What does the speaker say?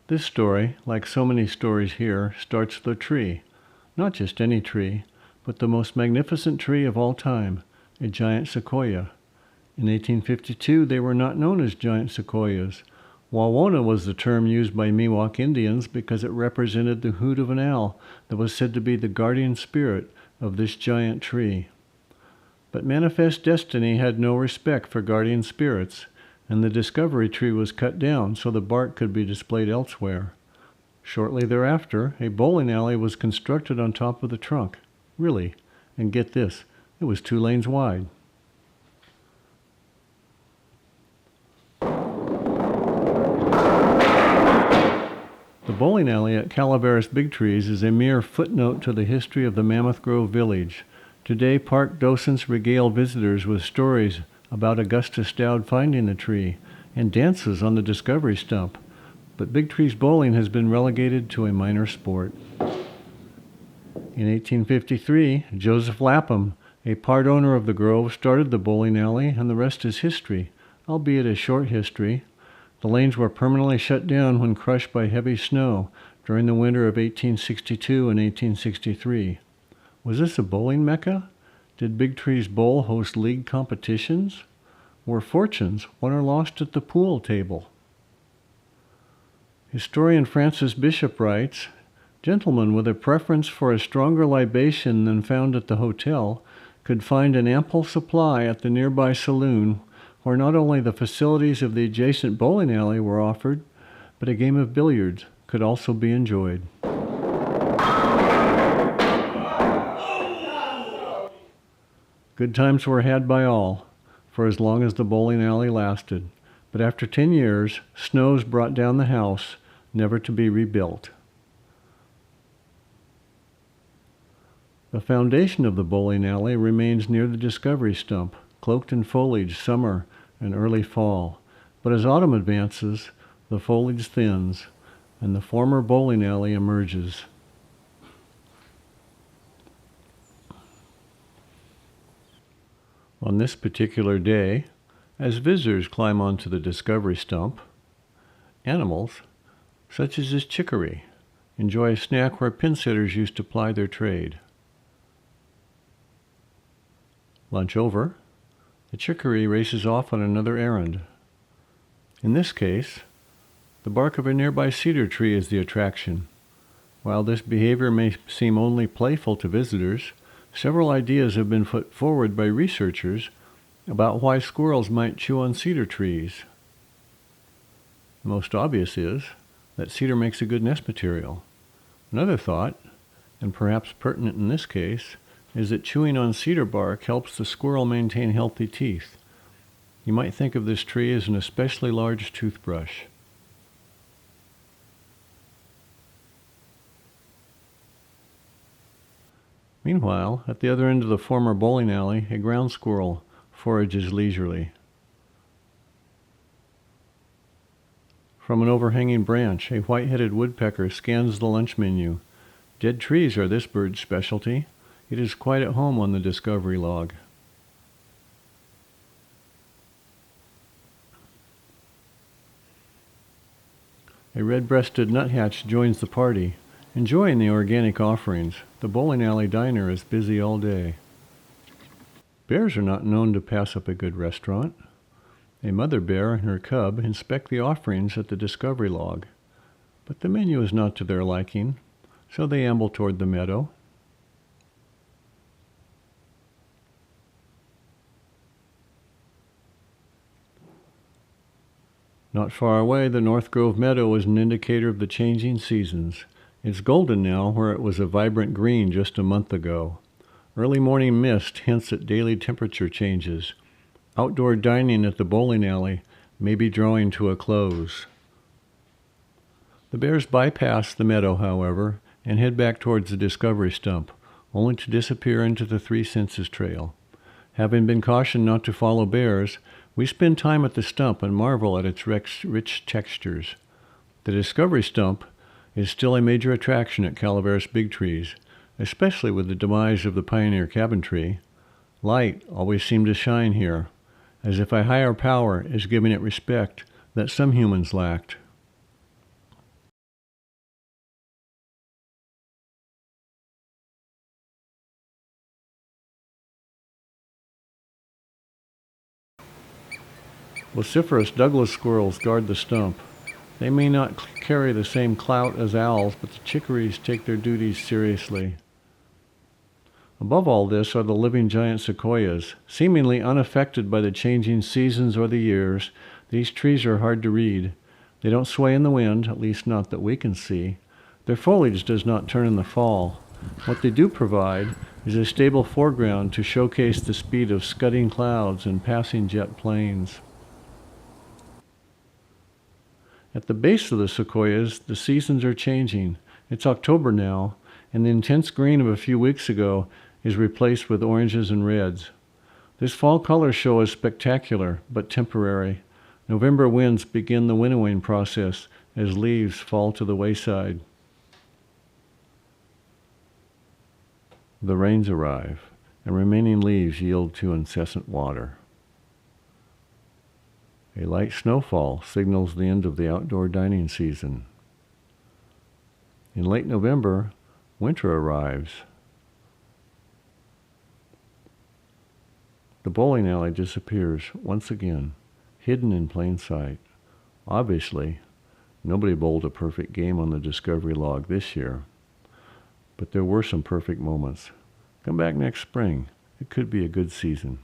This story, like so many stories here, starts with a tree. Not just any tree, but the most magnificent tree of all time, a giant sequoia. In 1852, they were not known as giant sequoias. Wawona was the term used by Miwok Indians because it represented the hoot of an owl that was said to be the guardian spirit of this giant tree. But Manifest Destiny had no respect for guardian spirits, and the discovery tree was cut down so the bark could be displayed elsewhere. Shortly thereafter, a bowling alley was constructed on top of the trunk. Really, and get this, it was 2 lanes wide. The bowling alley at Calaveras Big Trees is a mere footnote to the history of the Mammoth Grove village. Today, park docents regale visitors with stories about Augustus Dowd finding the tree and dances on the discovery stump. But Big Trees bowling has been relegated to a minor sport. In 1853, Joseph Lapham, a part owner of the Grove, started the bowling alley, and the rest is history, albeit a short history. The lanes were permanently shut down when crushed by heavy snow during the winter of 1862 and 1863. Was this a bowling mecca? Did Big Trees Bowl host league competitions? Were fortunes won or lost at the pool table? Historian Francis Bishop writes, "Gentlemen with a preference for a stronger libation than found at the hotel could find an ample supply at the nearby saloon, where not only the facilities of the adjacent bowling alley were offered, but a game of billiards could also be enjoyed." Good times were had by all, for as long as the bowling alley lasted. But after 10 years, snows brought down the house, never to be rebuilt. The foundation of the bowling alley remains near the discovery stump, cloaked in foliage summer and early fall. But as autumn advances, the foliage thins, and the former bowling alley emerges. On this particular day, as visitors climb onto the discovery stump, animals, such as this chicory, enjoy a snack where pin-setters used to ply their trade. Lunch over, the chicory races off on another errand. In this case, the bark of a nearby cedar tree is the attraction. While this behavior may seem only playful to visitors, several ideas have been put forward by researchers about why squirrels might chew on cedar trees. The most obvious is that cedar makes a good nest material. Another thought, and perhaps pertinent in this case, is that chewing on cedar bark helps the squirrel maintain healthy teeth. You might think of this tree as an especially large toothbrush. Meanwhile, at the other end of the former bowling alley, a ground squirrel forages leisurely. From an overhanging branch, a white-headed woodpecker scans the lunch menu. Dead trees are this bird's specialty. It is quite at home on the discovery log. A red-breasted nuthatch joins the party, enjoying the organic offerings. The bowling alley diner is busy all day. Bears are not known to pass up a good restaurant. A mother bear and her cub inspect the offerings at the discovery log, but the menu is not to their liking, so they amble toward the meadow. Not far away, the North Grove Meadow is an indicator of the changing seasons. It's golden now where it was a vibrant green just a month ago. Early morning mist hints at daily temperature changes. Outdoor dining at the bowling alley may be drawing to a close. The bears bypass the meadow, however, and head back towards the discovery stump, only to disappear into the Three Senses Trail. Having been cautioned not to follow bears, we spend time at the stump and marvel at its rich textures. The discovery stump is still a major attraction at Calaveras Big Trees, especially with the demise of the pioneer cabin tree. Light always seemed to shine here, as if a higher power is giving it respect that some humans lacked. Vociferous Douglas squirrels guard the stump. They may not carry the same clout as owls, but the chickarees take their duties seriously. Above all this are the living giant sequoias. Seemingly unaffected by the changing seasons or the years, these trees are hard to read. They don't sway in the wind, at least not that we can see. Their foliage does not turn in the fall. What they do provide is a stable foreground to showcase the speed of scudding clouds and passing jet planes. At the base of the sequoias, the seasons are changing. It's October now, and the intense green of a few weeks ago is replaced with oranges and reds. This fall color show is spectacular, but temporary. November winds begin the winnowing process as leaves fall to the wayside. The rains arrive, and remaining leaves yield to incessant water. A light snowfall signals the end of the outdoor dining season. In late November, winter arrives. The bowling alley disappears once again, hidden in plain sight. Obviously, nobody bowled a perfect game on the discovery log this year, but there were some perfect moments. Come back next spring. It could be a good season.